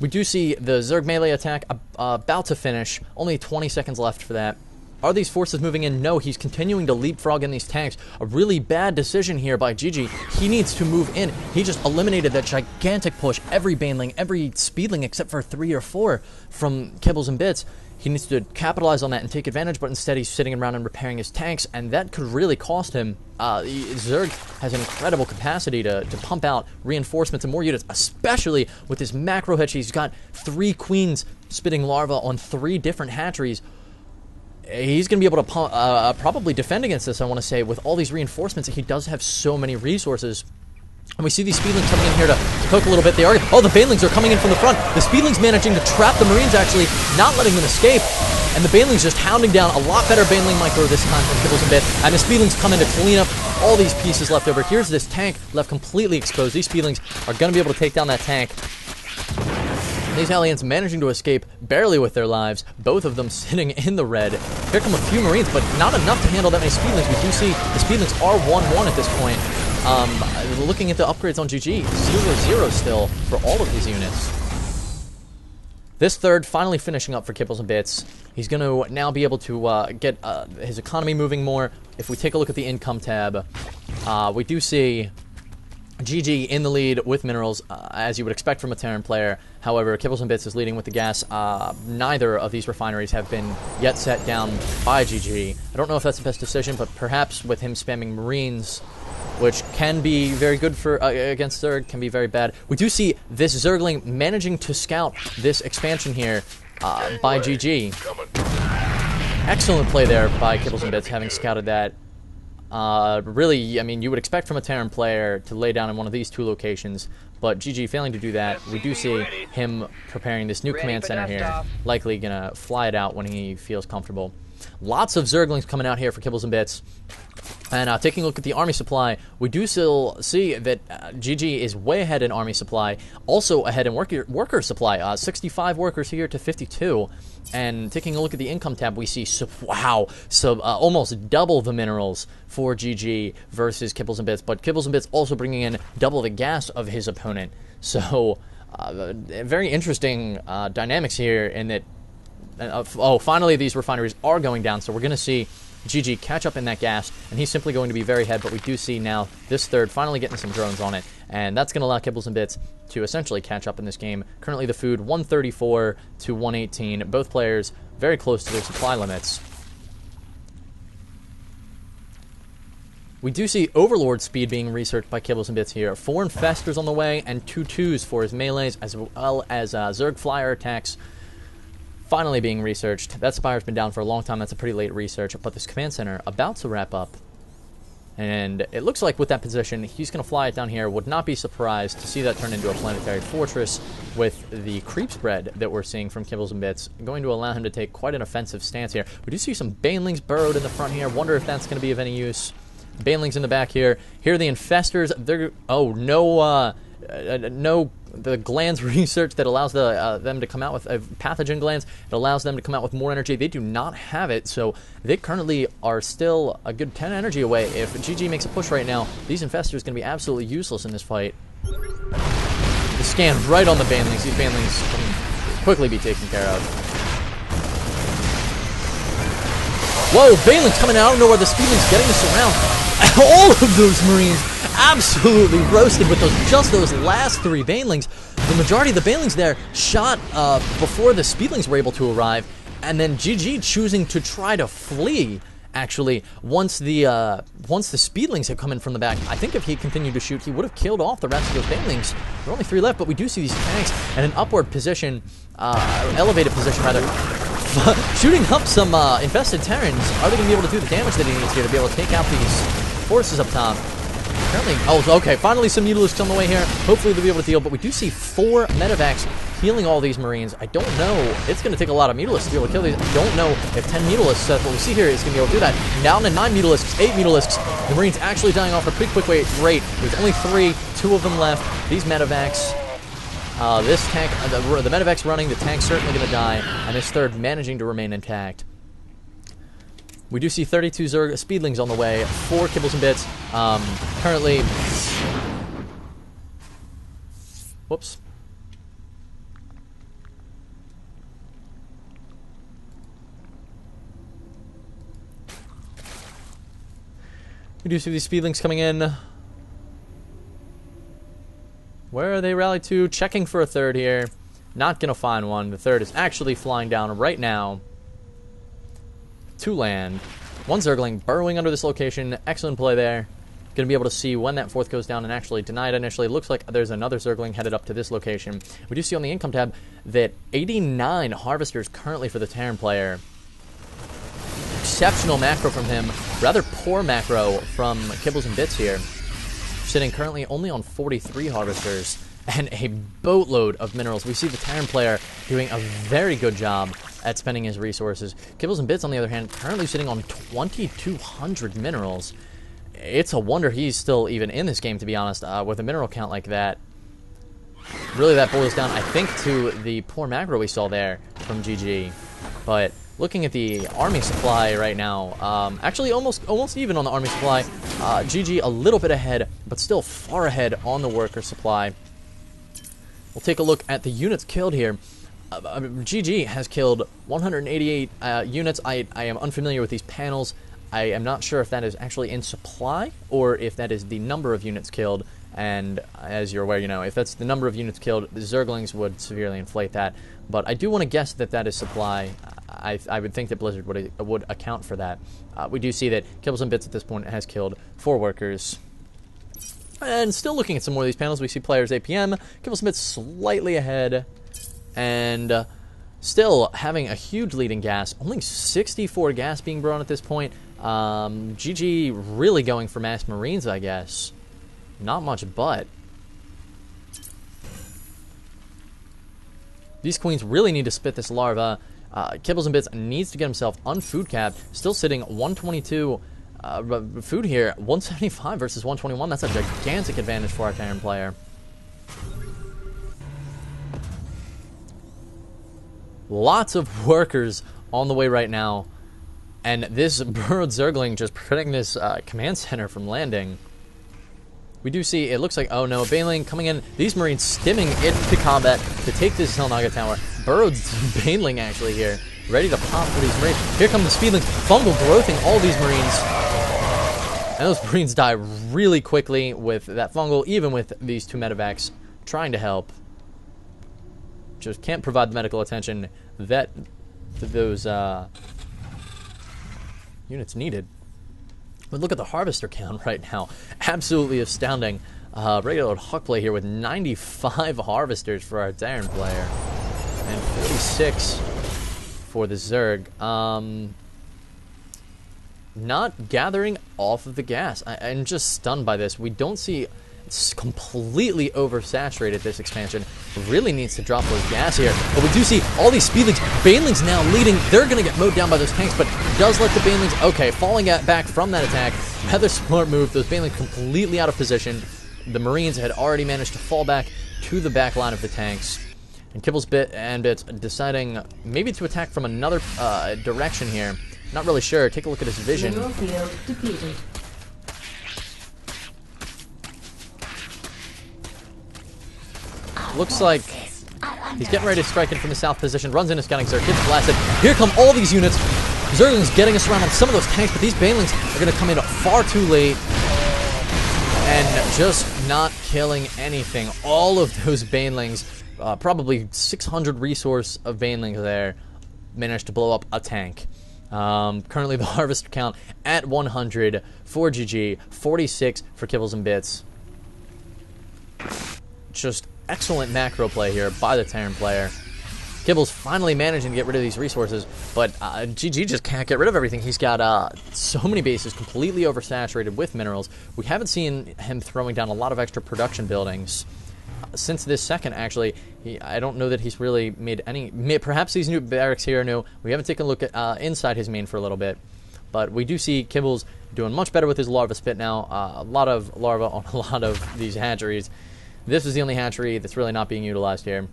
We do see the Zerg melee attack about to finish. Only 20 seconds left for that. Are these forces moving in? No, he's continuing to leapfrog in these tanks. A really bad decision here by GG. He needs to move in. He just eliminated that gigantic push. Every Baneling, every Speedling except for 3 or 4 from Kibbles and Bits. He needs to capitalize on that and take advantage, but instead he's sitting around and repairing his tanks, and that could really cost him. Zerg has an incredible capacity to pump out reinforcements and more units, especially with his macro hitch. He's got 3 queens spitting larvae on 3 different hatcheries. He's going to be able to probably defend against this, I want to say, with all these reinforcements. He does have so many resources. And we see these Speedlings coming in here to poke a little bit. They are. Oh, the Banelings are coming in from the front. The Speedlings managing to trap the Marines, actually, not letting them escape. And the Banelings just hounding down a lot better Baneling micro this time from Kibbles and Bit. And the Speedlings come in to clean up all these pieces left over. Here's this tank left completely exposed. These Speedlings are going to be able to take down that tank. These Hellions managing to escape barely with their lives, both of them sitting in the red. Here come a few Marines, but not enough to handle that many Speedlings. We do see the Speedlings are 1-1 at this point. Looking at the upgrades on GG, 0-0 still for all of these units. This third finally finishing up for Kibbles and Bits. He's going to now be able to get his economy moving more. If we take a look at the income tab, we do see GG in the lead with minerals, as you would expect from a Terran player. However, Kibbles and Bits is leading with the gas. Neither of these refineries have been yet set down by GG. I don't know if that's the best decision, but perhaps with him spamming Marines, which can be very good for against Zerg, can be very bad. We do see this Zergling managing to scout this expansion here by GG. Excellent play there by Kibbles and Bits, having scouted that. Really, I mean, you would expect from a Terran player to lay down in one of these 2 locations, but GG failing to do that. We do see him preparing this new command center here, likely gonna fly it out when he feels comfortable. Lots of Zerglings coming out here for Kibbles and Bits. And taking a look at the army supply, we do still see that GG is way ahead in army supply, also ahead in worker supply. 65 workers here to 52. And taking a look at the income tab, we see, almost double the minerals for GG versus Kibbles and Bits. But Kibbles and Bits also bringing in double the gas of his opponent. So, very interesting dynamics here in that, finally these refineries are going down. So we're going to see GG catch up in that gas, and he's simply going to be very ahead, but we do see now this third finally getting some drones on it, and that's going to allow Kibbles and Bits to essentially catch up in this game. Currently the food 134 to 118, both players very close to their supply limits. We do see Overlord speed being researched by Kibbles and Bits here. 4 Infestors on the way, and 2 2s for his melees, as well as Zerg Flyer attacks finally being researched. That Spire's been down for a long time. That's a pretty late research, but this command center about to wrap up. And it looks like with that position, he's going to fly it down here. Would not be surprised to see that turn into a planetary fortress with the creep spread that we're seeing from Kibbles and Bits, going to allow him to take quite an offensive stance here. We do see some Banelings burrowed in the front here. Wonder if that's going to be of any use. Banelings in the back here. Here are the Infestors. They're, the glands research that allows them to come out with pathogen glands. It allows them to come out with more energy. They do not have it, so they currently are still a good 10 energy away. If GG makes a push right now, these Infestors are going to be absolutely useless in this fight. The scan right on the Banelings. These Banelings can quickly be taken care of. Whoa, Banelings coming out. I don't know where the Speedling's getting this around. All of those Marines absolutely roasted with those last 3 Banelings. The majority of the Banelings there shot before the Speedlings were able to arrive, and then GG choosing to try to flee. Actually, once the Speedlings had come in from the back, I think if he continued to shoot, he would have killed off the rest of those Banelings. There are only 3 left, but we do see these tanks in an upward position, elevated position rather, shooting up some infested Terrans. Are they going to be able to do the damage that he needs here to be able to take out these forces up top? Apparently, okay, finally some Mutilisks on the way here. Hopefully they'll be able to deal, but we do see 4 medevacs healing all these Marines. I don't know. It's going to take a lot of Mutilisks to be able to kill these. I don't know if 10 Mutilisks, what we see here, is going to be able to do that. Down to 9 Mutilisks, 8 Mutilisks. The Marines actually dying off a pretty quick rate. There's only 3, 2 of them left. These medevacs, this tank, the medevac's running, the tank's certainly going to die, and this third managing to remain intact. We do see 32 Zerg Speedlings on the way for Kibbles and Bits. Currently, whoops. We do see these speedlings coming in. Where are they rallied to? Checking for a third here. Not going to find one. The third is actually flying down right now to land. One Zergling burrowing under this location. Excellent play there. Going to be able to see when that fourth goes down and actually denied initially. Looks like there's another Zergling headed up to this location. We do see on the income tab that 89 harvesters currently for the Terran player. Exceptional macro from him. Rather poor macro from Kibbles and Bits here. Sitting currently only on 43 harvesters and a boatload of minerals. We see the Terran player doing a very good job at spending his resources. Kibbles and Bits, on the other hand, currently sitting on 2,200 minerals. It's a wonder he's still even in this game, to be honest, with a mineral count like that. Really, that boils down, I think, to the poor macro we saw there from GG. But looking at the army supply right now, actually almost even on the army supply. GG a little bit ahead, but still far ahead on the worker supply. We'll take a look at the units killed here. GG has killed 188 units. I am unfamiliar with these panels. I am not sure if that is actually in supply or if that is the number of units killed. And as you're aware, you know, if that's the number of units killed, the Zerglings would severely inflate that. But I do want to guess that that is supply. I would think that Blizzard would account for that. We do see that Kibbles and Bits at this point has killed 4 workers. And still looking at some more of these panels, we see players APM. Kibbles and Bits slightly ahead. And still having a huge lead in gas. Only 64 gas being brought at this point. GG really going for mass marines, I guess. Not much, but these queens really need to spit this larva. Kibbles and Bits needs to get himself unfood capped. Still sitting 122 food here. 175 versus 121. That's a gigantic advantage for our Terran player. Lots of workers on the way right now. And this burrowed Zergling just preventing this command center from landing. We do see, it looks like, oh no, Baneling coming in. These Marines stimming into combat to take this Helnaga tower. Burrowed Baneling actually here, ready to pop for these Marines. Here come the Speedlings, fungal growthing all these Marines. And those Marines die really quickly with that fungal, even with these 2 medevacs trying to help. Just can't provide the medical attention that those units needed. But look at the harvester count right now. Absolutely astounding. Regular Huck play here with 95 harvesters for our Terran player. And 46 for the Zerg. Not gathering off of the gas. I'm just stunned by this. We don't see... It's completely oversaturated, this expansion. Really needs to drop those gas here. But we do see all these Speedlings. Banelings now leading. They're going to get mowed down by those tanks, but does let the Banelings... Okay, falling back from that attack. Rather smart move. Those Banelings completely out of position. The Marines had already managed to fall back to the back line of the tanks. And Kibbles and Bits deciding maybe to attack from another direction here. Not really sure. Take a look at his vision. Looks like he's getting ready to strike in from the south position. Runs into scouting Zerg, gets blasted. Here come all these units. Zerglings getting us around on some of those tanks, but these Banelings are going to come in far too late and just not killing anything. All of those Banelings, probably 600 resource of Banelings there, managed to blow up a tank. Currently the harvester count at 100 for GG, 46 for Kibbles and Bits. Just excellent macro play here by the Terran player. Kibbles finally managing to get rid of these resources, but GG just can't get rid of everything. He's got so many bases completely oversaturated with minerals. We haven't seen him throwing down a lot of extra production buildings since this second, actually. I don't know that he's really made any... Perhaps these new barracks here are new. We haven't taken a look at inside his main for a little bit. But we do see Kibbles doing much better with his larva spit now. A lot of larva on a lot of these hatcheries. This is the only hatchery that's really not being utilized here.